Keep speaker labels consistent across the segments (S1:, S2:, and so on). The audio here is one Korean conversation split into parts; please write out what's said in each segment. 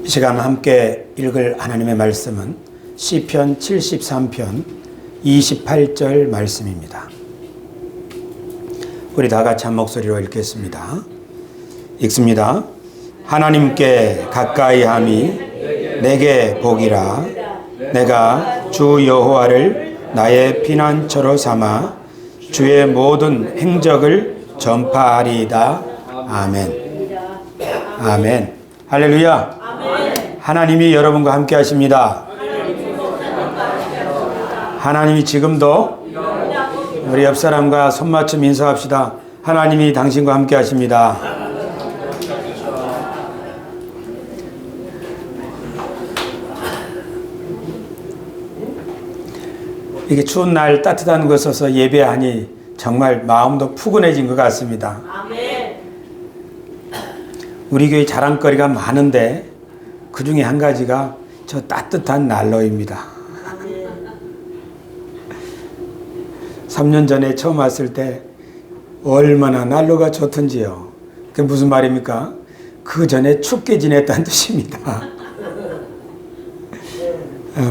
S1: 이 시간 함께 읽을 하나님의 말씀은 시편 73편 28절 말씀입니다. 우리 다 같이 한 목소리로 읽겠습니다. 읽습니다. 하나님께 가까이함이 내게 복이라. 내가 주 여호와를 나의 피난처로 삼아 주의 모든 행적을 전파하리이다. 아멘. 아멘. 할렐루야. 아멘. 하나님이 여러분과 함께 하십니다. 하나님이 지금도 우리 옆 사람과 손맞춤 인사합시다. 하나님이 당신과 함께 하십니다. 이게 추운 날 따뜻한 곳에서 예배하니 정말 마음도 푸근해진 것 같습니다. 아멘. 우리 교회 자랑거리가 많은데 그 중에 한 가지가 저 따뜻한 난로입니다. 3년 전에 처음 왔을 때 얼마나 난로가 좋던지요. 그게 무슨 말입니까? 그 전에 춥게 지냈다는 뜻입니다.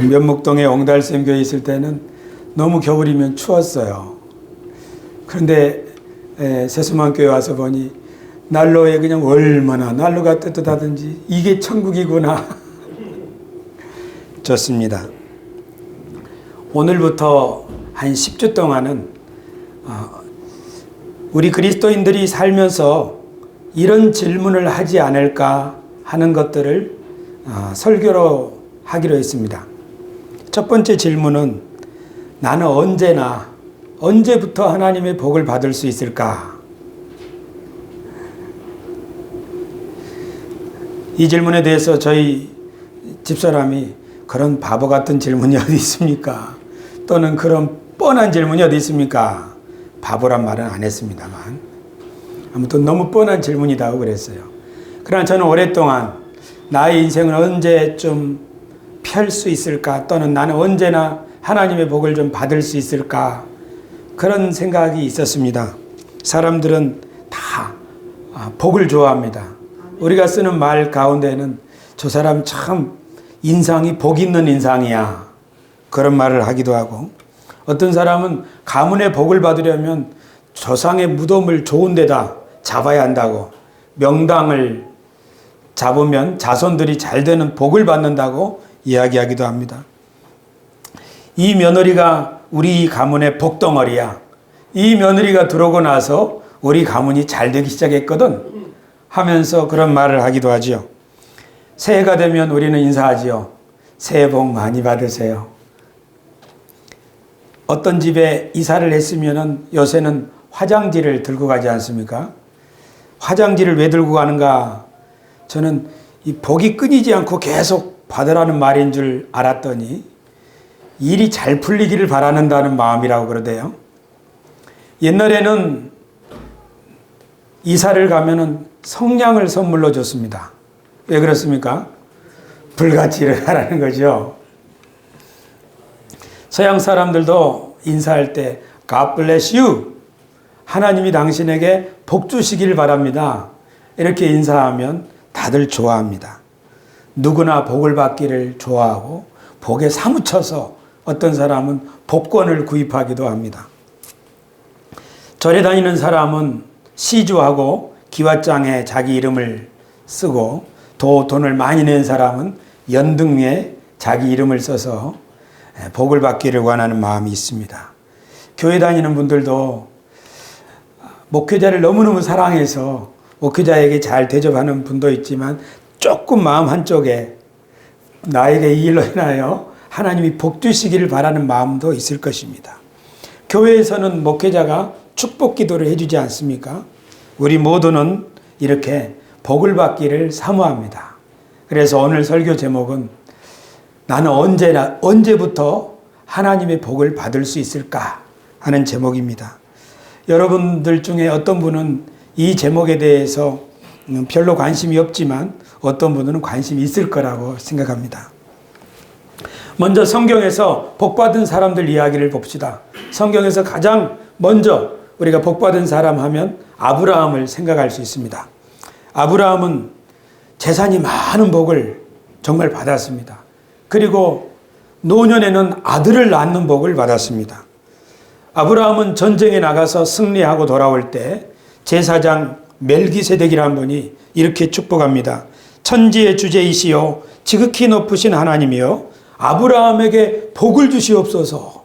S1: 면목동에 옹달샘교에 있을 때는 너무 겨울이면 추웠어요. 그런데 세수만교회 와서 보니 난로에 그냥 얼마나 난로가 뜨뜻하든지 이게 천국이구나. 좋습니다. 오늘부터 한 10주 동안은 우리 그리스도인들이 살면서 이런 질문을 하지 않을까 하는 것들을 설교로 하기로 했습니다. 첫 번째 질문은 나는 언제부터 하나님의 복을 받을 수 있을까? 이 질문에 대해서 저희 집사람이 그런 바보 같은 질문이 어디 있습니까? 또는 그런 뻔한 질문이 어디 있습니까? 바보란 말은 안 했습니다만 아무튼 너무 뻔한 질문이라고 그랬어요. 그러나 저는 오랫동안 나의 인생을 언제쯤 펼 수 있을까? 또는 나는 언제나 하나님의 복을 좀 받을 수 있을까? 그런 생각이 있었습니다. 사람들은 다 복을 좋아합니다. 우리가 쓰는 말 가운데는 저 사람 참 인상이 복 있는 인상이야. 그런 말을 하기도 하고, 어떤 사람은 가문의 복을 받으려면 조상의 무덤을 좋은 데다 잡아야 한다고, 명당을 잡으면 자손들이 잘 되는 복을 받는다고 이야기하기도 합니다. 이 며느리가 우리 가문의 복덩어리야. 이 며느리가 들어오고 나서 우리 가문이 잘 되기 시작했거든 하면서 그런 말을 하기도 하지요. 새해가 되면 우리는 인사하지요. 새해 복 많이 받으세요. 어떤 집에 이사를 했으면 요새는 화장지를 들고 가지 않습니까? 화장지를 왜 들고 가는가? 저는 이 복이 끊이지 않고 계속 받으라는 말인 줄 알았더니 일이 잘 풀리기를 바라는다는 마음이라고 그러대요. 옛날에는 이사를 가면은 성냥을 선물로 줬습니다. 왜 그렇습니까? 불같이 일어나라는 거죠. 서양 사람들도 인사할 때 God bless you. 하나님이 당신에게 복 주시길 바랍니다. 이렇게 인사하면 다들 좋아합니다. 누구나 복을 받기를 좋아하고 복에 사무쳐서 어떤 사람은 복권을 구입하기도 합니다. 절에 다니는 사람은 시주하고 기와장에 자기 이름을 쓰고 돈을 많이 낸 사람은 연등에 자기 이름을 써서 복을 받기를 원하는 마음이 있습니다. 교회 다니는 분들도 목회자를 너무너무 사랑해서 목회자에게 잘 대접하는 분도 있지만 조금 마음 한쪽에 나에게 이 일로 인하여 하나님이 복 주시기를 바라는 마음도 있을 것입니다. 교회에서는 목회자가 축복 기도를 해주지 않습니까? 우리 모두는 이렇게 복을 받기를 사모합니다. 그래서 오늘 설교 제목은 나는 언제부터 하나님의 복을 받을 수 있을까 하는 제목입니다. 여러분들 중에 어떤 분은 이 제목에 대해서 별로 관심이 없지만 어떤 분들은 관심이 있을 거라고 생각합니다. 먼저 성경에서 복받은 사람들 이야기를 봅시다. 성경에서 가장 먼저 우리가 복받은 사람 하면 아브라함을 생각할 수 있습니다. 아브라함은 재산이 많은 복을 정말 받았습니다. 그리고 노년에는 아들을 낳는 복을 받았습니다. 아브라함은 전쟁에 나가서 승리하고 돌아올 때 제사장 멜기세덱이라는 분이 이렇게 축복합니다. 천지의 주제이시요 지극히 높으신 하나님이여 아브라함에게 복을 주시옵소서.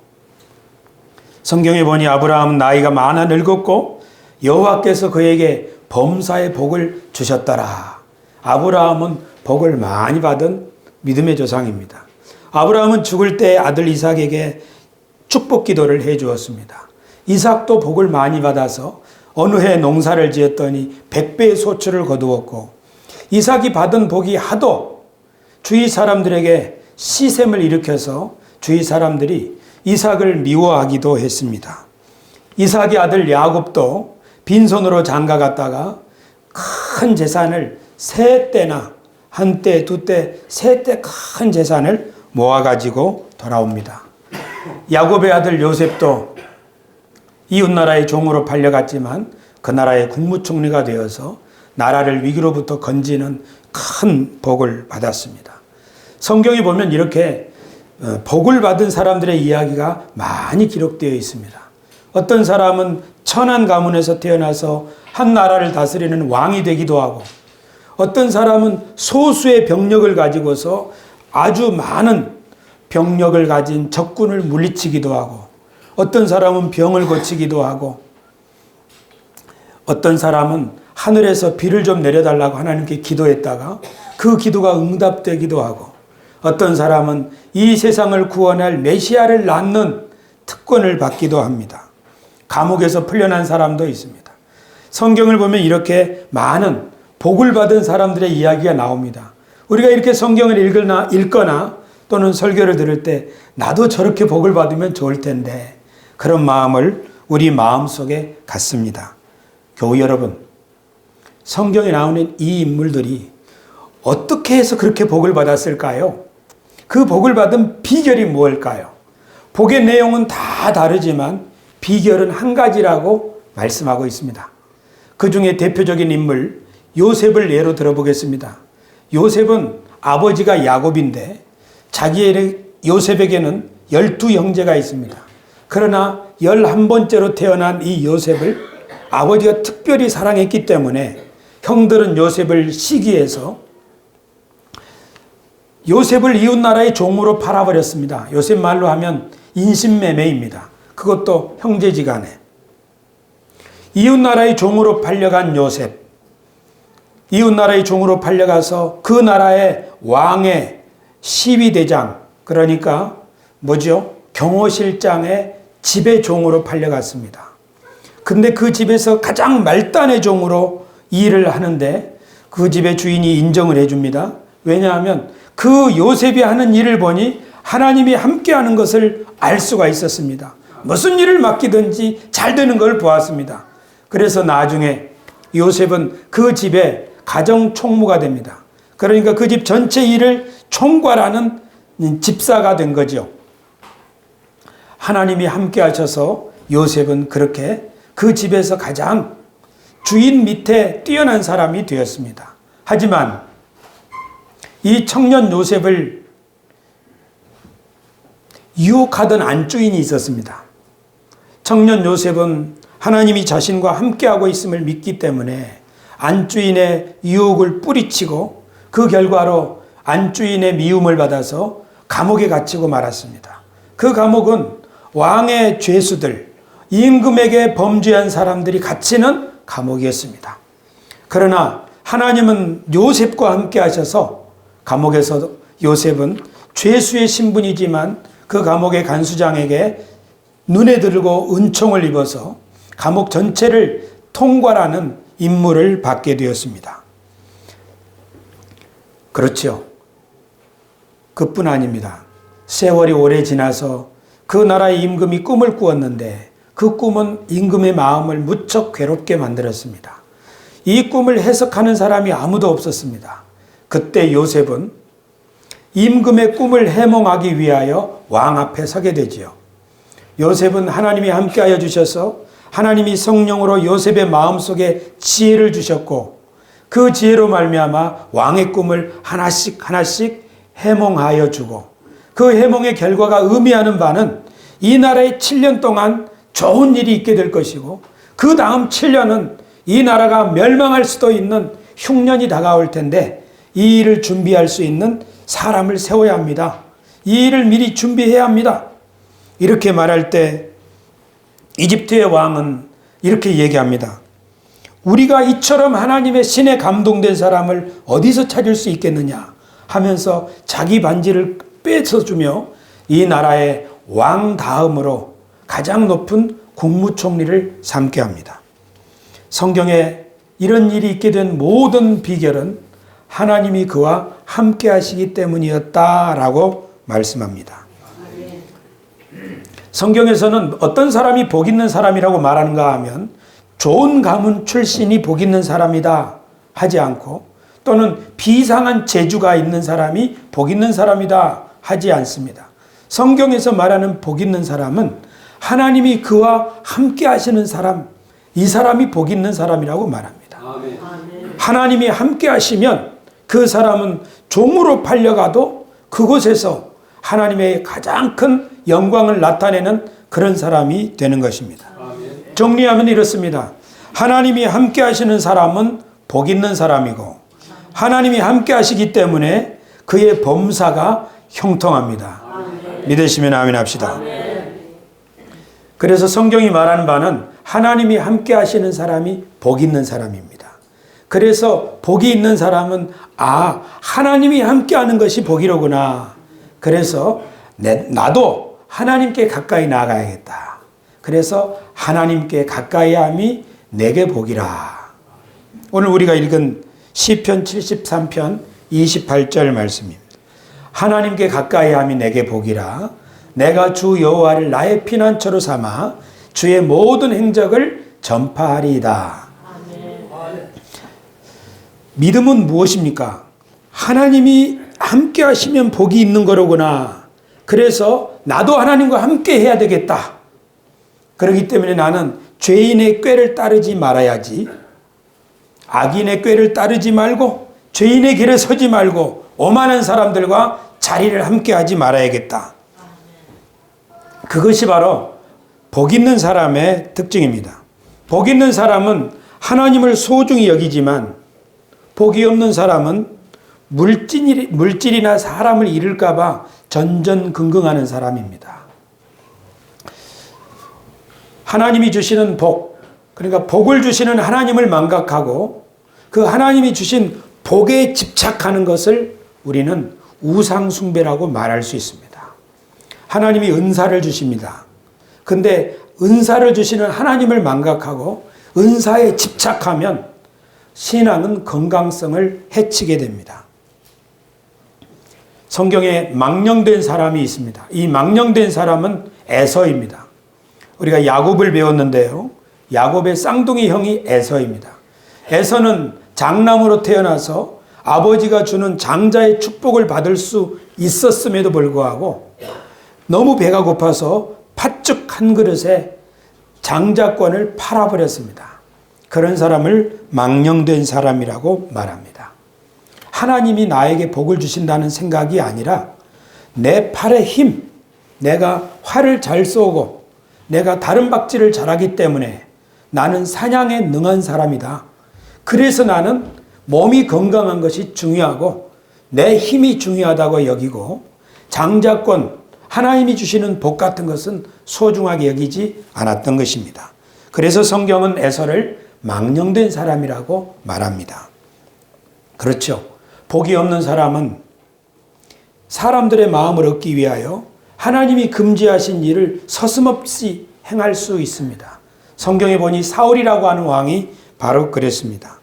S1: 성경에 보니 아브라함은 나이가 많아 늙었고 여호와께서 그에게 범사의 복을 주셨더라. 아브라함은 복을 많이 받은 믿음의 조상입니다. 아브라함은 죽을 때 아들 이삭에게 축복 기도를 해 주었습니다. 이삭도 복을 많이 받아서 어느 해 농사를 지었더니 100배의 소출을 거두었고 이삭이 받은 복이 하도 주위 사람들에게 시샘을 일으켜서 주위 사람들이 이삭을 미워하기도 했습니다. 이삭의 아들 야곱도 빈손으로 장가 갔다가 큰 재산을 세 때나 한 때, 두 때, 세 때 큰 재산을 모아가지고 돌아옵니다. 야곱의 아들 요셉도 이웃나라의 종으로 팔려갔지만 그 나라의 국무총리가 되어서 나라를 위기로부터 건지는 큰 복을 받았습니다. 성경에 보면 이렇게 복을 받은 사람들의 이야기가 많이 기록되어 있습니다. 어떤 사람은 천한 가문에서 태어나서 한 나라를 다스리는 왕이 되기도 하고 어떤 사람은 소수의 병력을 가지고서 아주 많은 병력을 가진 적군을 물리치기도 하고 어떤 사람은 병을 고치기도 하고 어떤 사람은 하늘에서 비를 좀 내려달라고 하나님께 기도했다가 그 기도가 응답되기도 하고 어떤 사람은 이 세상을 구원할 메시아를 낳는 특권을 받기도 합니다. 감옥에서 풀려난 사람도 있습니다. 성경을 보면 이렇게 많은 복을 받은 사람들의 이야기가 나옵니다. 우리가 이렇게 성경을 읽거나 또는 설교를 들을 때 나도 저렇게 복을 받으면 좋을 텐데 그런 마음을 우리 마음속에 갖습니다. 교우 여러분, 성경에 나오는 이 인물들이 어떻게 해서 그렇게 복을 받았을까요? 그 복을 받은 비결이 무엇일까요? 복의 내용은 다 다르지만 비결은 한 가지라고 말씀하고 있습니다. 그 중에 대표적인 인물 요셉을 예로 들어보겠습니다. 요셉은 아버지가 야곱인데 요셉에게는 12형제가 있습니다. 그러나 11번째로 태어난 이 요셉을 아버지가 특별히 사랑했기 때문에 형들은 요셉을 시기해서 요셉을 이웃나라의 종으로 팔아버렸습니다. 요셉 말로 하면 인신매매입니다. 그것도 형제지간에. 이웃나라의 종으로 팔려간 요셉. 이웃나라의 종으로 팔려가서 그 나라의 왕의 시위대장, 그러니까 뭐죠? 경호실장의 집의 종으로 팔려갔습니다. 근데 그 집에서 가장 말단의 종으로 일을 하는데 그 집의 주인이 인정을 해줍니다. 왜냐하면 그 요셉이 하는 일을 보니 하나님이 함께하는 것을 알 수가 있었습니다. 무슨 일을 맡기든지 잘 되는 걸 보았습니다. 그래서 나중에 요셉은 그 집의 가정 총무가 됩니다. 그러니까 그 집 전체 일을 총괄하는 집사가 된 거죠. 하나님이 함께 하셔서 요셉은 그렇게 그 집에서 가장 주인 밑에 뛰어난 사람이 되었습니다. 하지만 이 청년 요셉을 유혹하던 안주인이 있었습니다. 청년 요셉은 하나님이 자신과 함께하고 있음을 믿기 때문에 안주인의 유혹을 뿌리치고 그 결과로 안주인의 미움을 받아서 감옥에 갇히고 말았습니다. 그 감옥은 왕의 죄수들, 임금에게 범죄한 사람들이 갇히는 감옥이었습니다. 그러나 하나님은 요셉과 함께 하셔서 감옥에서 요셉은 죄수의 신분이지만 그 감옥의 간수장에게 눈에 들고 은총을 입어서 감옥 전체를 통괄하는 임무를 받게 되었습니다. 그렇죠. 그뿐 아닙니다. 세월이 오래 지나서 그 나라의 임금이 꿈을 꾸었는데 그 꿈은 임금의 마음을 무척 괴롭게 만들었습니다. 이 꿈을 해석하는 사람이 아무도 없었습니다. 그때 요셉은 임금의 꿈을 해몽하기 위하여 왕 앞에 서게 되지요. 요셉은 하나님이 함께하여 주셔서 하나님이 성령으로 요셉의 마음속에 지혜를 주셨고 그 지혜로 말미암아 왕의 꿈을 하나씩 해몽하여 주고 그 해몽의 결과가 의미하는 바는 이 나라에 7년 동안 좋은 일이 있게 될 것이고 그 다음 7년은 이 나라가 멸망할 수도 있는 흉년이 다가올 텐데 이 일을 준비할 수 있는 사람을 세워야 합니다. 이 일을 미리 준비해야 합니다. 이렇게 말할 때 이집트의 왕은 이렇게 얘기합니다. 우리가 이처럼 하나님의 신에 감동된 사람을 어디서 찾을 수 있겠느냐 하면서 자기 반지를 뺏어주며 이 나라의 왕 다음으로 가장 높은 국무총리를 삼게 합니다. 성경에 이런 일이 있게 된 모든 비결은 하나님이 그와 함께 하시기 때문이었다라고 말씀합니다. 성경에서는 어떤 사람이 복 있는 사람이라고 말하는가 하면 좋은 가문 출신이 복 있는 사람이다 하지 않고 또는 비상한 재주가 있는 사람이 복 있는 사람이다 하지 않습니다. 성경에서 말하는 복 있는 사람은 하나님이 그와 함께 하시는 사람, 이 사람이 복 있는 사람이라고 말합니다. 아멘. 하나님이 함께 하시면 그 사람은 종으로 팔려가도 그곳에서 하나님의 가장 큰 영광을 나타내는 그런 사람이 되는 것입니다. 아멘. 정리하면 이렇습니다. 하나님이 함께 하시는 사람은 복 있는 사람이고 하나님이 함께 하시기 때문에 그의 범사가 형통합니다. 아멘. 믿으시면 아멘 합시다. 아멘. 그래서 성경이 말하는 바는 하나님이 함께 하시는 사람이 복 있는 사람입니다. 그래서 복이 있는 사람은 하나님이 함께 하는 것이 복이로구나. 그래서 나도 하나님께 가까이 나아가야겠다. 그래서 하나님께 가까이 함이 내게 복이라. 오늘 우리가 읽은 시편 73편 28절 말씀입니다. 하나님께 가까이 함이 내게 복이라. 내가 주 여호와를 나의 피난처로 삼아 주의 모든 행적을 전파하리이다. 아멘. 믿음은 무엇입니까? 하나님이 함께 하시면 복이 있는 거로구나. 그래서 나도 하나님과 함께 해야 되겠다. 그렇기 때문에 나는 죄인의 꾀를 따르지 말아야지. 악인의 꾀를 따르지 말고 죄인의 길에 서지 말고 오만한 사람들과 자리를 함께 하지 말아야겠다. 그것이 바로 복 있는 사람의 특징입니다. 복 있는 사람은 하나님을 소중히 여기지만 복이 없는 사람은 물질이나 사람을 잃을까 봐 전전긍긍하는 사람입니다. 하나님이 주시는 복, 그러니까 복을 주시는 하나님을 망각하고 그 하나님이 주신 복에 집착하는 것을 우리는 우상숭배라고 말할 수 있습니다. 하나님이 은사를 주십니다. 근데 은사를 주시는 하나님을 망각하고 은사에 집착하면 신앙은 건강성을 해치게 됩니다. 성경에 망령된 사람이 있습니다. 이 망령된 사람은 에서입니다. 우리가 야곱을 배웠는데요. 야곱의 쌍둥이 형이 에서입니다. 에서는 장남으로 태어나서 아버지가 주는 장자의 축복을 받을 수 있었음에도 불구하고 너무 배가 고파서 팥죽 한 그릇에 장자권을 팔아버렸습니다. 그런 사람을 망령된 사람이라고 말합니다. 하나님이 나에게 복을 주신다는 생각이 아니라 내 팔의 힘, 내가 활을 잘 쏘고 내가 다른 박질을 잘하기 때문에 나는 사냥에 능한 사람이다. 그래서 나는 몸이 건강한 것이 중요하고 내 힘이 중요하다고 여기고 장자권, 하나님이 주시는 복 같은 것은 소중하게 여기지 않았던 것입니다. 그래서 성경은 에서를 망령된 사람이라고 말합니다. 그렇죠. 복이 없는 사람은 사람들의 마음을 얻기 위하여 하나님이 금지하신 일을 서슴없이 행할 수 있습니다. 성경에 보니 사울이라고 하는 왕이 바로 그랬습니다.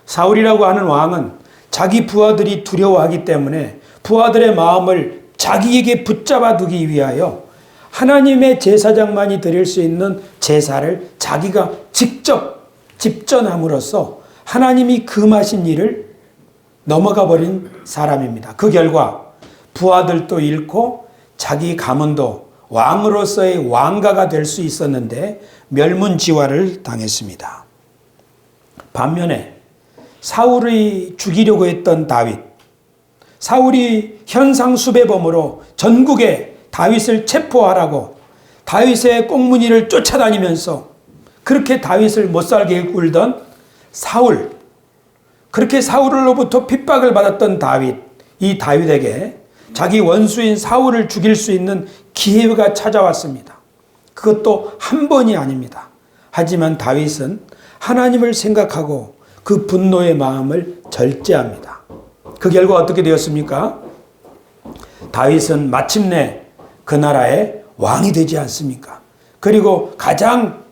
S1: 사울이라고 하는 왕은 자기 부하들이 두려워하기 때문에 부하들의 마음을 자기에게 붙잡아 두기 위하여 하나님의 제사장만이 드릴 수 있는 제사를 자기가 직접 집전함으로써 하나님이 금하신 일을 넘어가 버린 사람입니다. 그 결과 부하들도 잃고 자기 가문도 왕으로서의 왕가가 될 수 있었는데 멸문지화를 당했습니다. 반면에 사울이 죽이려고 했던 사울이 현상수배범으로 전국에 다윗을 체포하라고 다윗의 꽁무니를 쫓아다니면서 그렇게 다윗을 못살게 굴던 사울, 그렇게 사울로부터 핍박을 받았던 다윗, 이 다윗에게 자기 원수인 사울을 죽일 수 있는 기회가 찾아왔습니다. 그것도 한 번이 아닙니다. 하지만 다윗은 하나님을 생각하고 그 분노의 마음을 절제합니다. 그 결과 어떻게 되었습니까? 다윗은 마침내 그 나라의 왕이 되지 않습니까? 그리고 가장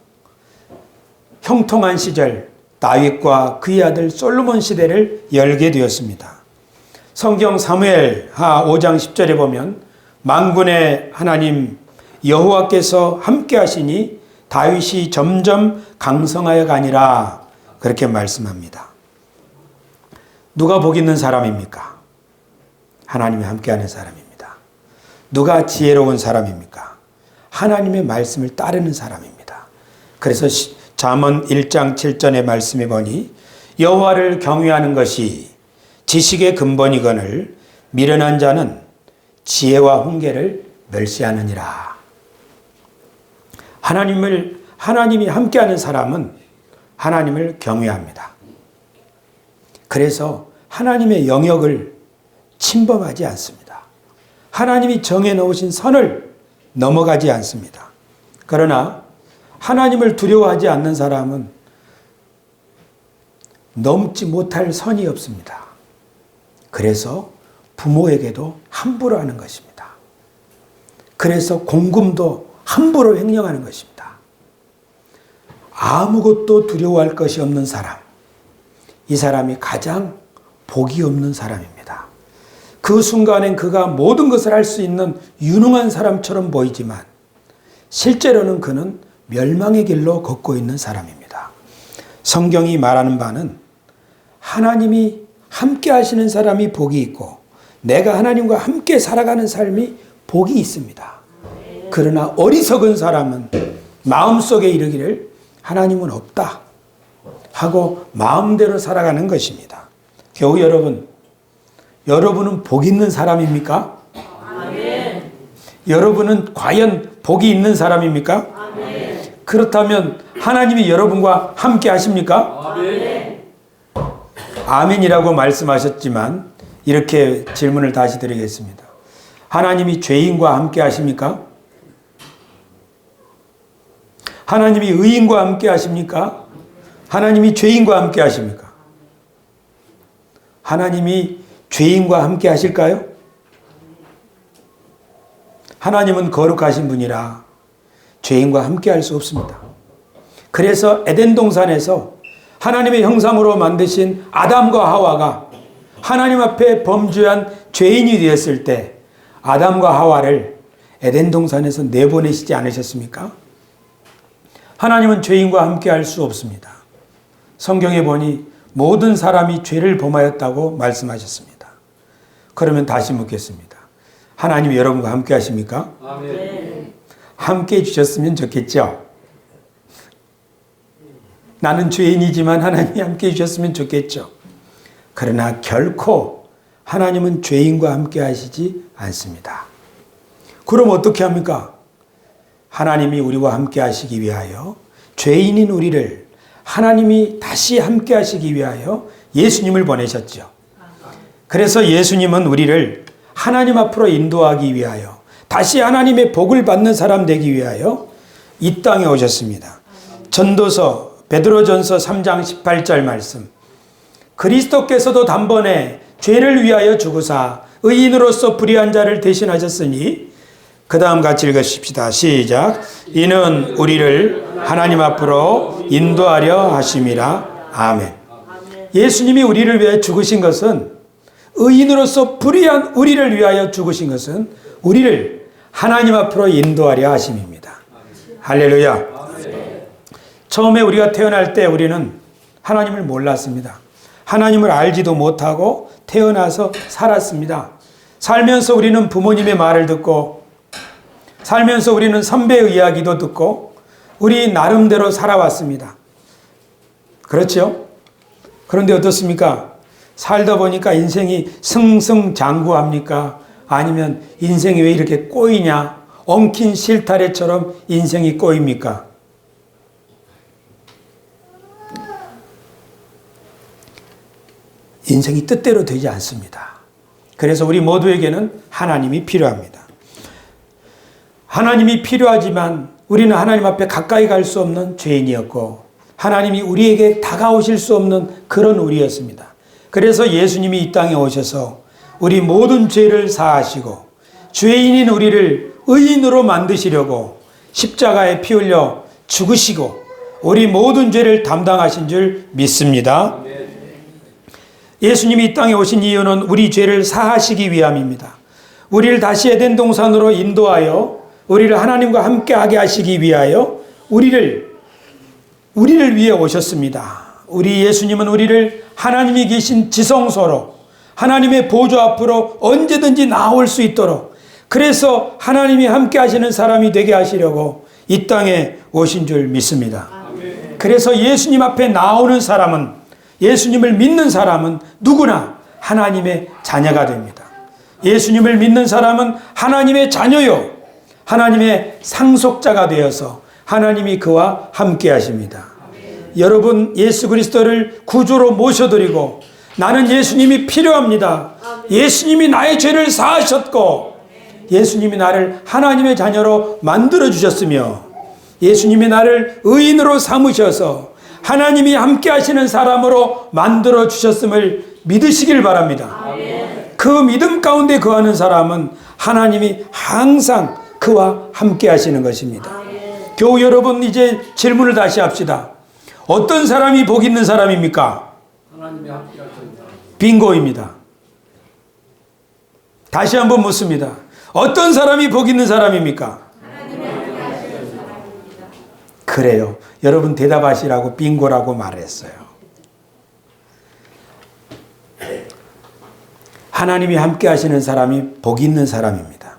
S1: 형통한 시절 다윗과 그의 아들 솔로몬 시대를 열게 되었습니다. 성경 사무엘하 5장 10절에 보면 만군의 하나님 여호와께서 함께 하시니 다윗이 점점 강성하여 가니라, 그렇게 말씀합니다. 누가 복 있는 사람입니까? 하나님이 함께하는 사람입니다. 누가 지혜로운 사람입니까? 하나님의 말씀을 따르는 사람입니다. 그래서 잠언 1장 7절의 말씀에 보니 여호와를 경외하는 것이 지식의 근본이거늘 미련한 자는 지혜와 훈계를 멸시하느니라. 하나님이 함께하는 사람은 하나님을 경외합니다. 그래서 하나님의 영역을 침범하지 않습니다. 하나님이 정해놓으신 선을 넘어가지 않습니다. 그러나 하나님을 두려워하지 않는 사람은 넘지 못할 선이 없습니다. 그래서 부모에게도 함부로 하는 것입니다. 그래서 공금도 함부로 횡령하는 것입니다. 아무것도 두려워할 것이 없는 사람, 이 사람이 가장 복이 없는 사람입니다. 그 순간엔 그가 모든 것을 할 수 있는 유능한 사람처럼 보이지만 실제로는 그는 멸망의 길로 걷고 있는 사람입니다. 성경이 말하는 바는 하나님이 함께 하시는 사람이 복이 있고 내가 하나님과 함께 살아가는 삶이 복이 있습니다. 그러나 어리석은 사람은 마음속에 이르기를 하나님은 없다 하고 마음대로 살아가는 것입니다. 교우 여러분은 복 있는 사람입니까? 아멘. 여러분은 과연 복이 있는 사람입니까? 아멘. 그렇다면 하나님이 여러분과 함께 하십니까? 아멘. 아멘이라고 말씀하셨지만 이렇게 질문을 다시 드리겠습니다. 하나님이 죄인과 함께 하십니까? 하나님이 의인과 함께 하십니까? 하나님이 죄인과 함께 하십니까? 하나님이 죄인과 함께 하실까요? 하나님은 거룩하신 분이라 죄인과 함께 할 수 없습니다. 그래서 에덴 동산에서 하나님의 형상으로 만드신 아담과 하와가 하나님 앞에 범죄한 죄인이 되었을 때 아담과 하와를 에덴 동산에서 내보내시지 않으셨습니까? 하나님은 죄인과 함께 할 수 없습니다. 성경에 보니 모든 사람이 죄를 범하였다고 말씀하셨습니다. 그러면 다시 묻겠습니다. 하나님이 여러분과 함께 하십니까? 아멘. 함께 해주셨으면 좋겠죠? 나는 죄인이지만 하나님이 함께 해주셨으면 좋겠죠? 그러나 결코 하나님은 죄인과 함께 하시지 않습니다. 그럼 어떻게 합니까? 하나님이 우리와 함께 하시기 위하여 죄인인 우리를 하나님이 다시 함께 하시기 위하여 예수님을 보내셨죠. 그래서 예수님은 우리를 하나님 앞으로 인도하기 위하여 다시 하나님의 복을 받는 사람 되기 위하여 이 땅에 오셨습니다. 전도서 베드로전서 3장 18절 말씀, 그리스도께서도 단번에 죄를 위하여 죽으사 의인으로서 불의한 자를 대신하셨으니, 그 다음 같이 읽으십시다. 시작. 이는 우리를 하나님 앞으로 인도하려 하심이라. 아멘. 예수님이 우리를 위해 죽으신 것은, 의인으로서 불의한 우리를 위하여 죽으신 것은 우리를 하나님 앞으로 인도하려 하심입니다. 할렐루야. 처음에 우리가 태어날 때 우리는 하나님을 몰랐습니다. 하나님을 알지도 못하고 태어나서 살았습니다. 살면서 우리는 부모님의 말을 듣고, 살면서 우리는 선배의 이야기도 듣고, 우리 나름대로 살아왔습니다. 그렇죠? 그런데 어떻습니까? 살다 보니까 인생이 승승장구합니까? 아니면 인생이 왜 이렇게 꼬이냐? 엉킨 실타래처럼 인생이 꼬입니까? 인생이 뜻대로 되지 않습니다. 그래서 우리 모두에게는 하나님이 필요합니다. 하나님이 필요하지만 우리는 하나님 앞에 가까이 갈 수 없는 죄인이었고 하나님이 우리에게 다가오실 수 없는 그런 우리였습니다. 그래서 예수님이 이 땅에 오셔서 우리 모든 죄를 사하시고 죄인인 우리를 의인으로 만드시려고 십자가에 피 흘려 죽으시고 우리 모든 죄를 담당하신 줄 믿습니다. 예수님이 이 땅에 오신 이유는 우리 죄를 사하시기 위함입니다. 우리를 다시 에덴 동산으로 인도하여 우리를 하나님과 함께하게 하시기 위하여 우리를 위해 오셨습니다. 우리 예수님은 우리를 하나님이 계신 지성소로 하나님의 보좌 앞으로 언제든지 나올 수 있도록 그래서 하나님이 함께 하시는 사람이 되게 하시려고 이 땅에 오신 줄 믿습니다. 그래서 예수님 앞에 나오는 사람은 예수님을 믿는 사람은 누구나 하나님의 자녀가 됩니다. 예수님을 믿는 사람은 하나님의 자녀요 하나님의 상속자가 되어서 하나님이 그와 함께 하십니다. 여러분 예수 그리스도를 구주로 모셔드리고 나는 예수님이 필요합니다. 예수님이 나의 죄를 사하셨고 예수님이 나를 하나님의 자녀로 만들어 주셨으며 예수님이 나를 의인으로 삼으셔서 하나님이 함께 하시는 사람으로 만들어 주셨음을 믿으시길 바랍니다. 그 믿음 가운데 거하는 사람은 하나님이 항상 그와 함께 하시는 것입니다. 교우 여러분 이제 질문을 다시 합시다. 어떤 사람이 복 있는 사람입니까?
S2: 하나님이 함께 하시는 사람.
S1: 빙고입니다. 다시 한번 묻습니다. 어떤 사람이 복 있는 사람입니까? 그래요. 여러분 대답하시라고 빙고라고 말했어요. 하나님이 함께 하시는 사람이 복 있는 사람입니다.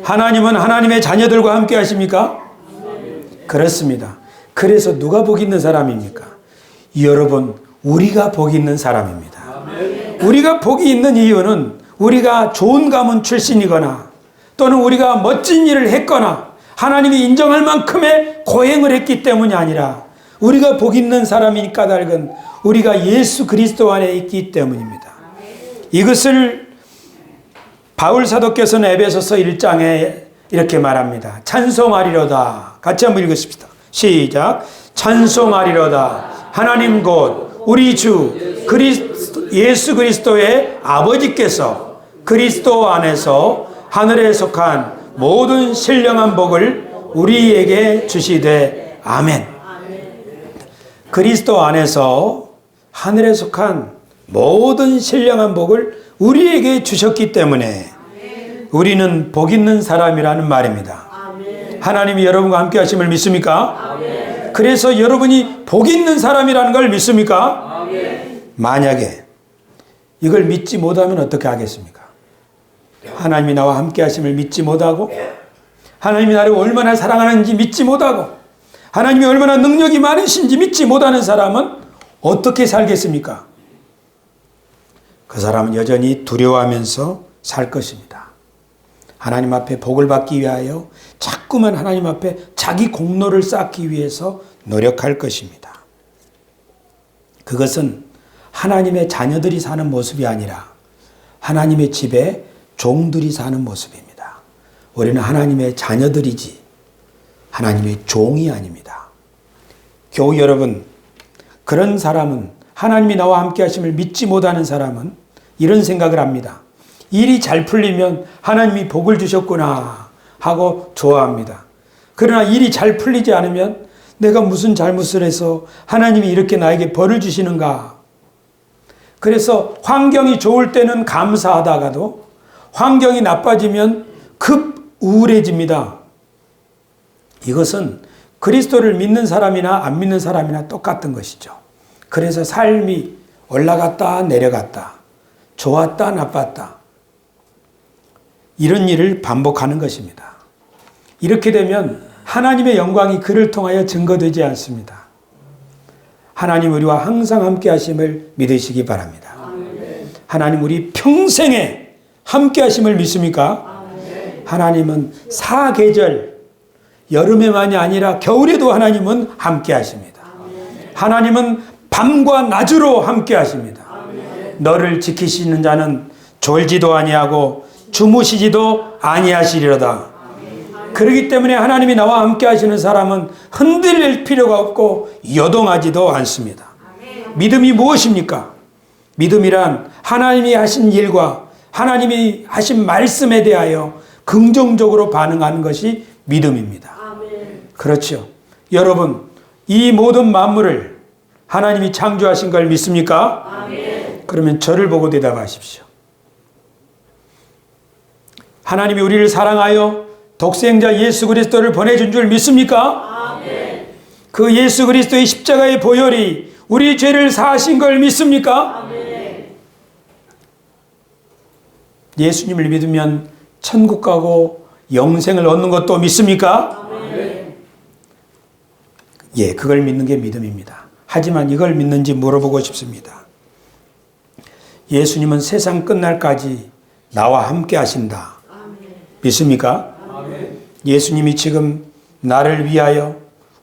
S1: 하나님은 하나님의 자녀들과 함께 하십니까? 그렇습니다. 그래서 누가 복 있는 사람입니까? 여러분 우리가 복 있는 사람입니다. 우리가 복이 있는 이유는 우리가 좋은 가문 출신이거나 또는 우리가 멋진 일을 했거나 하나님이 인정할 만큼의 고행을 했기 때문이 아니라 우리가 복 있는 사람이 까닭은 우리가 예수 그리스도 안에 있기 때문입니다. 이것을 바울 사도께서는 에베소서 1장에 이렇게 말합니다. 찬송하리로다. 같이 한번 읽으십시다. 시작. 찬송하리로다. 하나님 곧 우리 주 예수 그리스도의 아버지께서 그리스도 안에서 하늘에 속한 모든 신령한 복을 우리에게 주시되 아멘. 그리스도 안에서 하늘에 속한 모든 신령한 복을 우리에게 주셨기 때문에 우리는 복 있는 사람이라는 말입니다. 하나님이 여러분과 함께 하심을 믿습니까? 그래서 여러분이 복 있는 사람이라는 걸 믿습니까? 만약에 이걸 믿지 못하면 어떻게 하겠습니까? 하나님이 나와 함께 하심을 믿지 못하고 하나님이 나를 얼마나 사랑하는지 믿지 못하고 하나님이 얼마나 능력이 많으신지 믿지 못하는 사람은 어떻게 살겠습니까? 그 사람은 여전히 두려워하면서 살 것입니다. 하나님 앞에 복을 받기 위하여 자꾸만 하나님 앞에 자기 공로를 쌓기 위해서 노력할 것입니다. 그것은 하나님의 자녀들이 사는 모습이 아니라 하나님의 집에 종들이 사는 모습입니다. 우리는 하나님의 자녀들이지 하나님의 종이 아닙니다. 교우 여러분, 그런 사람은 하나님이 나와 함께 하심을 믿지 못하는 사람은 이런 생각을 합니다. 일이 잘 풀리면 하나님이 복을 주셨구나 하고 좋아합니다. 그러나 일이 잘 풀리지 않으면 내가 무슨 잘못을 해서 하나님이 이렇게 나에게 벌을 주시는가. 그래서 환경이 좋을 때는 감사하다가도 환경이 나빠지면 급 우울해집니다. 이것은 그리스도를 믿는 사람이나 안 믿는 사람이나 똑같은 것이죠. 그래서 삶이 올라갔다 내려갔다 좋았다 나빴다 이런 일을 반복하는 것입니다. 이렇게 되면 하나님의 영광이 그를 통하여 증거되지 않습니다. 하나님 우리와 항상 함께 하심을 믿으시기 바랍니다. 하나님 우리 평생에 함께 하심을 믿습니까? 하나님은 사계절, 여름에만이 아니라 겨울에도 하나님은 함께 하십니다. 하나님은 밤과 낮으로 함께 하십니다. 너를 지키시는 자는 졸지도 아니하고 주무시지도 아니하시리로다. 그렇기 때문에 하나님이 나와 함께 하시는 사람은 흔들릴 필요가 없고 요동하지도 않습니다. 믿음이 무엇입니까? 믿음이란 하나님이 하신 일과 하나님이 하신 말씀에 대하여 긍정적으로 반응하는 것이 믿음입니다. 그렇죠. 여러분, 이 모든 만물을 하나님이 창조하신 걸 믿습니까? 그러면 저를 보고 대답하십시오. 하나님이 우리를 사랑하여 독생자 예수 그리스도를 보내준 줄 믿습니까? 그 예수 그리스도의 십자가의 보혈이 우리 죄를 사하신 걸 믿습니까? 예수님을 믿으면 천국 가고 영생을 얻는 것도 믿습니까? 예, 그걸 믿는 게 믿음입니다. 하지만 이걸 믿는지 물어보고 싶습니다. 예수님은 세상 끝날까지 나와 함께 하신다. 믿습니까? 예수님이 지금 나를 위하여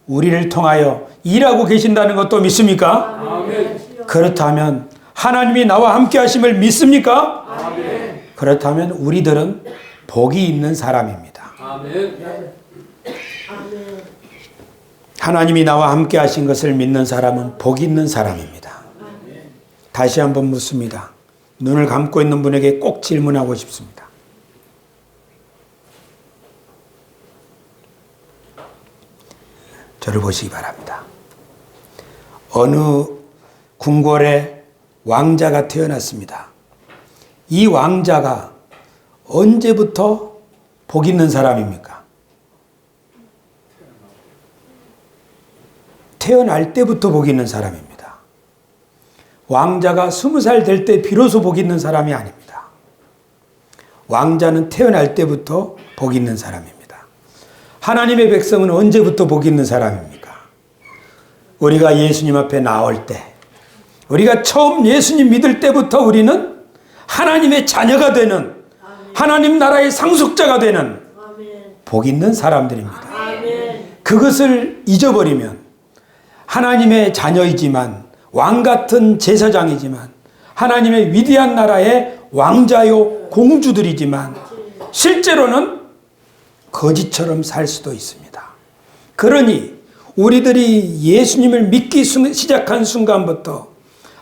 S1: 우리를 통하여 일하고 계신다는 것도 믿습니까? 그렇다면 하나님이 나와 함께 하심을 믿습니까? 그렇다면 우리들은 복이 있는 사람입니다. 하나님이 나와 함께 하신 것을 믿는 사람은 복 있는 사람입니다. 다시 한번 묻습니다. 눈을 감고 있는 분에게 꼭 질문하고 싶습니다. 저를 보시기 바랍니다. 어느 궁궐에 왕자가 태어났습니다. 이 왕자가 언제부터 복 있는 사람입니까? 태어날 때부터 복 있는 사람입니다. 왕자가 20살 될 때 비로소 복 있는 사람이 아닙니다. 왕자는 태어날 때부터 복 있는 사람입니다. 하나님의 백성은 언제부터 복 있는 사람입니까? 우리가 예수님 앞에 나올 때, 우리가 처음 예수님 믿을 때부터 우리는 하나님의 자녀가 되는, 하나님 나라의 상속자가 되는 복 있는 사람들입니다. 그것을 잊어버리면 하나님의 자녀이지만 왕 같은 제사장이지만 하나님의 위대한 나라의 왕자요 공주들이지만 실제로는 거지처럼 살 수도 있습니다. 그러니 우리들이 예수님을 믿기 시작한 순간부터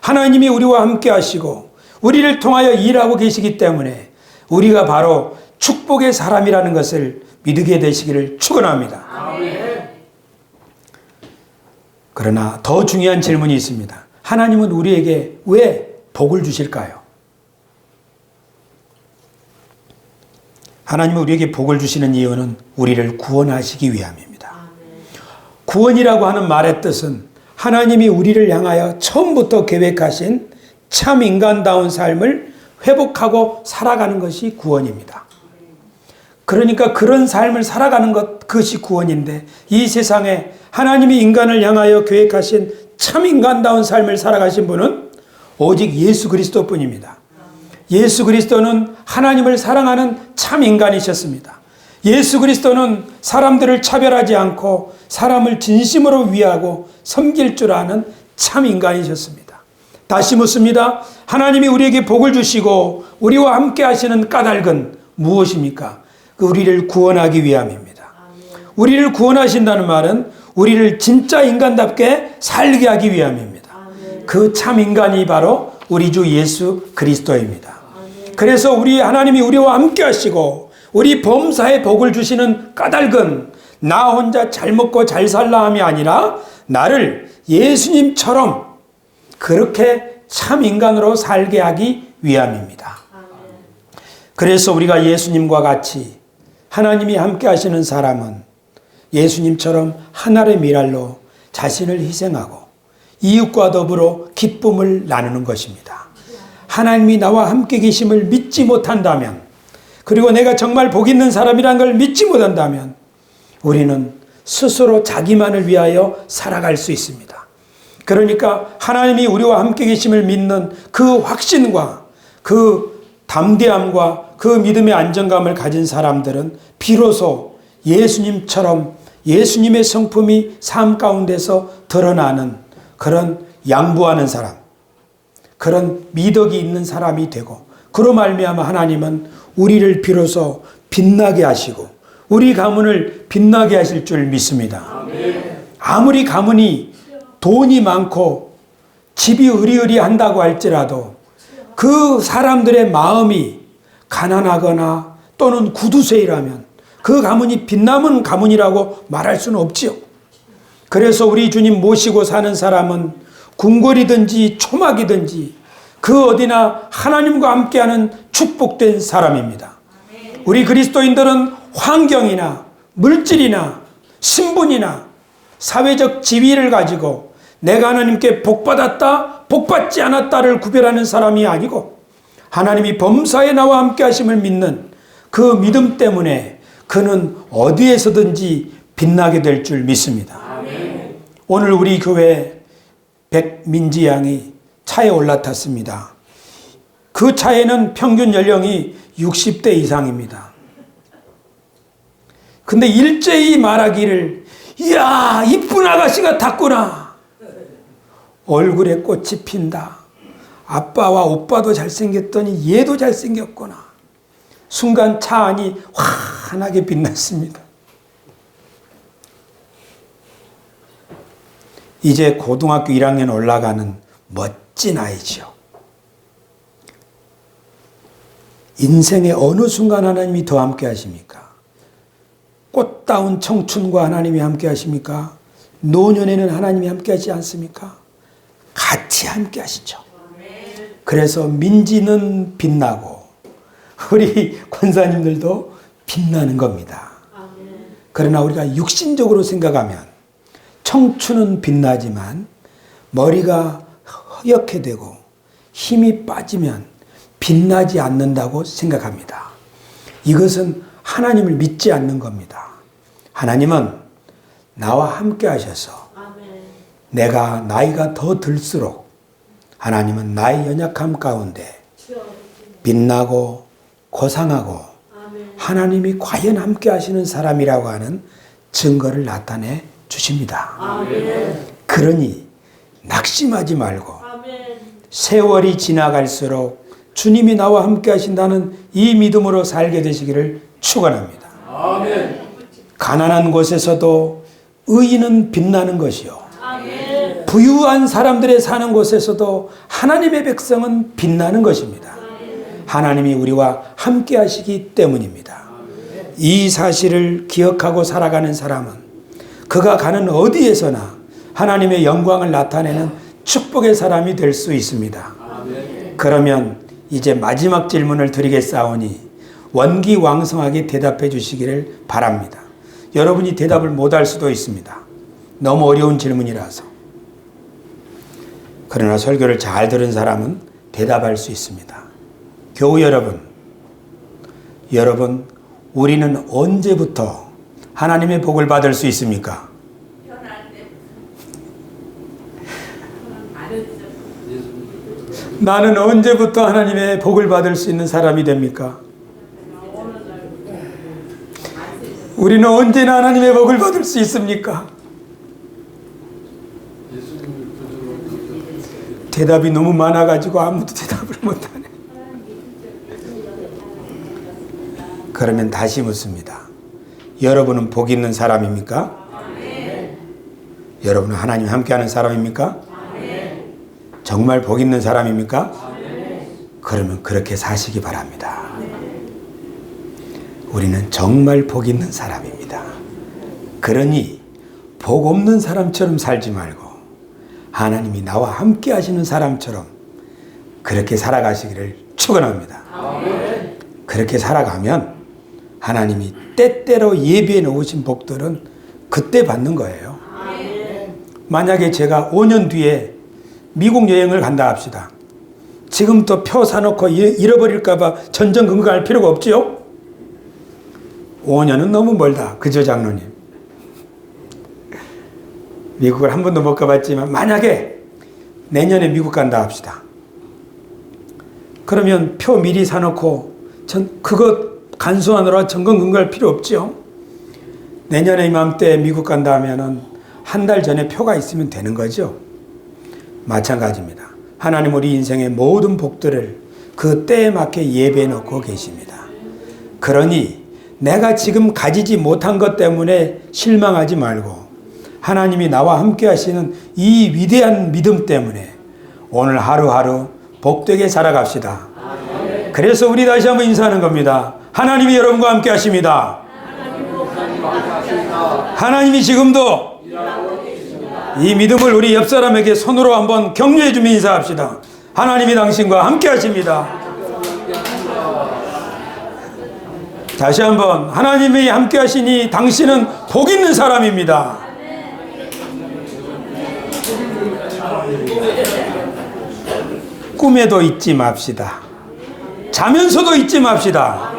S1: 하나님이 우리와 함께 하시고 우리를 통하여 일하고 계시기 때문에 우리가 바로 축복의 사람이라는 것을 믿게 되시기를 축원합니다. 그러나 더 중요한 질문이 있습니다. 하나님은 우리에게 왜 복을 주실까요? 하나님은 우리에게 복을 주시는 이유는 우리를 구원하시기 위함입니다. 구원이라고 하는 말의 뜻은 하나님이 우리를 향하여 처음부터 계획하신 참 인간다운 삶을 회복하고 살아가는 것이 구원입니다. 그러니까 그런 삶을 살아가는 그것이 구원인데 이 세상에 하나님이 인간을 향하여 계획하신 참 인간다운 삶을 살아가신 분은 오직 예수 그리스도뿐입니다. 예수 그리스도는 하나님을 사랑하는 참 인간이셨습니다. 예수 그리스도는 사람들을 차별하지 않고 사람을 진심으로 위하고 섬길 줄 아는 참 인간이셨습니다. 다시 묻습니다. 하나님이 우리에게 복을 주시고 우리와 함께 하시는 까닭은 무엇입니까? 우리를 구원하기 위함입니다. 우리를 구원하신다는 말은 우리를 진짜 인간답게 살게 하기 위함입니다. 그 참 인간이 바로 우리 주 예수 그리스도입니다. 그래서 우리 하나님이 우리와 함께 하시고 우리 범사에 복을 주시는 까닭은 나 혼자 잘 먹고 잘 살라 함이 아니라 나를 예수님처럼 그렇게 참 인간으로 살게 하기 위함입니다. 그래서 우리가 예수님과 같이 하나님이 함께 하시는 사람은 예수님처럼 하늘의 미랄로 자신을 희생하고 이웃과 더불어 기쁨을 나누는 것입니다. 하나님이 나와 함께 계심을 믿지 못한다면, 그리고 내가 정말 복 있는 사람이라는 걸 믿지 못한다면 우리는 스스로 자기만을 위하여 살아갈 수 있습니다. 그러니까 하나님이 우리와 함께 계심을 믿는 그 확신과 그 담대함과 그 믿음의 안정감을 가진 사람들은 비로소 예수님처럼 예수님의 성품이 삶 가운데서 드러나는 그런 양보하는 사람, 그런 미덕이 있는 사람이 되고, 그로 말미암아 하나님은 우리를 비로소 빛나게 하시고 우리 가문을 빛나게 하실 줄 믿습니다. 아무리 가문이 돈이 많고 집이 으리으리한다고 할지라도 그 사람들의 마음이 가난하거나 또는 구두쇠이라면 그 가문이 빛남은 가문이라고 말할 수는 없지요. 그래서 우리 주님 모시고 사는 사람은 궁궐이든지 초막이든지 그 어디나 하나님과 함께하는 축복된 사람입니다. 우리 그리스도인들은 환경이나 물질이나 신분이나 사회적 지위를 가지고 내가 하나님께 복받았다, 복받지 않았다를 구별하는 사람이 아니고 하나님이 범사에 나와 함께 하심을 믿는 그 믿음 때문에 그는 어디에서든지 빛나게 될 줄 믿습니다. 오늘 우리 교회 백민지 양이 차에 올라탔습니다. 그 차에는 평균 연령이 60대 이상입니다. 근데 일제히 말하기를, 이야, 이쁜 아가씨가 탔구나. 얼굴에 꽃이 핀다. 아빠와 오빠도 잘생겼더니 얘도 잘생겼구나. 순간 차 안이 환하게 빛났습니다. 이제 고등학교 1학년 올라가는 멋진 아이죠. 인생의 어느 순간 하나님이 더 함께 하십니까? 꽃다운 청춘과 하나님이 함께 하십니까? 노년에는 하나님이 함께 하지 않습니까? 같이 함께 하시죠. 그래서 민지는 빛나고 우리 권사님들도 빛나는 겁니다. 그러나 우리가 육신적으로 생각하면 청춘은 빛나지만 머리가 허옇게 되고 힘이 빠지면 빛나지 않는다고 생각합니다. 이것은 하나님을 믿지 않는 겁니다. 하나님은 나와 함께 하셔서 내가 나이가 더 들수록 하나님은 나의 연약함 가운데 빛나고 고상하고 하나님이 과연 함께 하시는 사람이라고 하는 증거를 나타내 주십니다. 그러니 낙심하지 말고 세월이 지나갈수록 주님이 나와 함께 하신다는 이 믿음으로 살게 되시기를 축원합니다. 가난한 곳에서도 의인은 빛나는 것이요, 부유한 사람들의 사는 곳에서도 하나님의 백성은 빛나는 것입니다. 하나님이 우리와 함께 하시기 때문입니다. 이 사실을 기억하고 살아가는 사람은 그가 가는 어디에서나 하나님의 영광을 나타내는 축복의 사람이 될 수 있습니다. 그러면 이제 마지막 질문을 드리겠사오니 원기왕성하게 대답해 주시기를 바랍니다. 여러분이 대답을 못할 수도 있습니다. 너무 어려운 질문이라서. 그러나 설교를 잘 들은 사람은 대답할 수 있습니다. 교우 여러분, 우리는 언제부터 하나님의 복을 받을 수 있습니까? 나는 언제부터 하나님의 복을 받을 수 있는 사람이 됩니까? 우리는 언제나 하나님의 복을 받을 수 있습니까? 대답이 너무 많아가지고 아무도 대답을 못하네. 그러면 다시 묻습니다. 여러분은 복 있는 사람입니까? 여러분은 하나님 함께하는 사람입니까? 정말 복 있는 사람입니까? 그러면 그렇게 사시기 바랍니다. 우리는 정말 복 있는 사람입니다. 그러니 복 없는 사람처럼 살지 말고 하나님이 나와 함께 하시는 사람처럼 그렇게 살아가시기를 축원합니다. 그렇게 살아가면 하나님이 때때로 예비해 놓으신 복들은 그때 받는 거예요. 만약에 제가 5년 뒤에 미국 여행을 간다 합시다. 지금부터 표 사놓고 잃어버릴까 봐 전전긍긍할 필요가 없지요? 5년은 너무 멀다. 그죠, 장로님? 미국을 한 번도 못 가봤지만 만약에 내년에 미국 간다 합시다. 그러면 표 미리 사놓고 그거 간수하느라 점검근거할 필요 없죠. 내년에 이맘때 미국 간다 하면은 한 달 전에 표가 있으면 되는 거죠. 마찬가지입니다. 하나님 우리 인생의 모든 복들을 그 때에 맞게 예배해 놓고 계십니다. 그러니 내가 지금 가지지 못한 것 때문에 실망하지 말고 하나님이 나와 함께 하시는 이 위대한 믿음 때문에 오늘 하루하루 복되게 살아갑시다. 그래서 우리 다시 한번 인사하는 겁니다. 하나님이 여러분과 함께 하십니다. 하나님이 지금도 이 믿음을 우리 옆 사람에게 손으로 한번 격려해 주며 인사합시다. 하나님이 당신과 함께 하십니다. 다시 한번 하나님이 함께 하시니 당신은 복 있는 사람입니다. 꿈에도 잊지 맙시다. 자면서도 잊지 맙시다.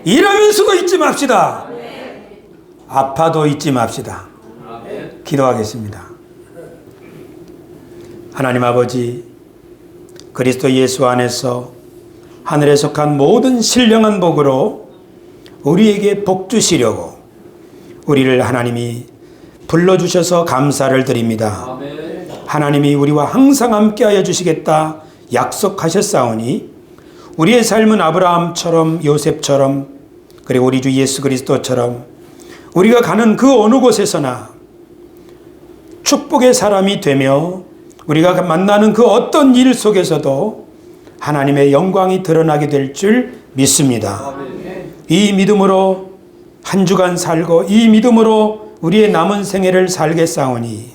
S1: 일하면서도 잊지 맙시다. 아파도 잊지 맙시다. 기도하겠습니다. 하나님 아버지, 그리스도 예수 안에서 하늘에 속한 모든 신령한 복으로 우리에게 복 주시려고 우리를 하나님이 불러주셔서 감사를 드립니다. 하나님이 우리와 항상 함께하여 주시겠다 약속하셨사오니 우리의 삶은 아브라함처럼 요셉처럼 그리고 우리 주 예수 그리스도처럼 우리가 가는 그 어느 곳에서나 축복의 사람이 되며 우리가 만나는 그 어떤 일 속에서도 하나님의 영광이 드러나게 될 줄 믿습니다. 이 믿음으로 한 주간 살고 이 믿음으로 우리의 남은 생애를 살겠사오니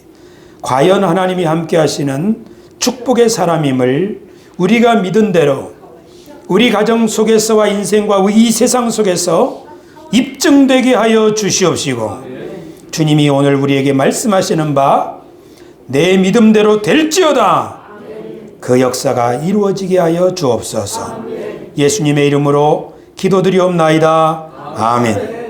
S1: 과연 하나님이 함께 하시는 축복의 사람임을 우리가 믿은 대로 우리 가정 속에서와 인생과 이 세상 속에서 입증되게 하여 주시옵시고 주님이 오늘 우리에게 말씀하시는 바 내 믿음대로 될지어다 그 역사가 이루어지게 하여 주옵소서. 예수님의 이름으로 기도드리옵나이다. 아멘.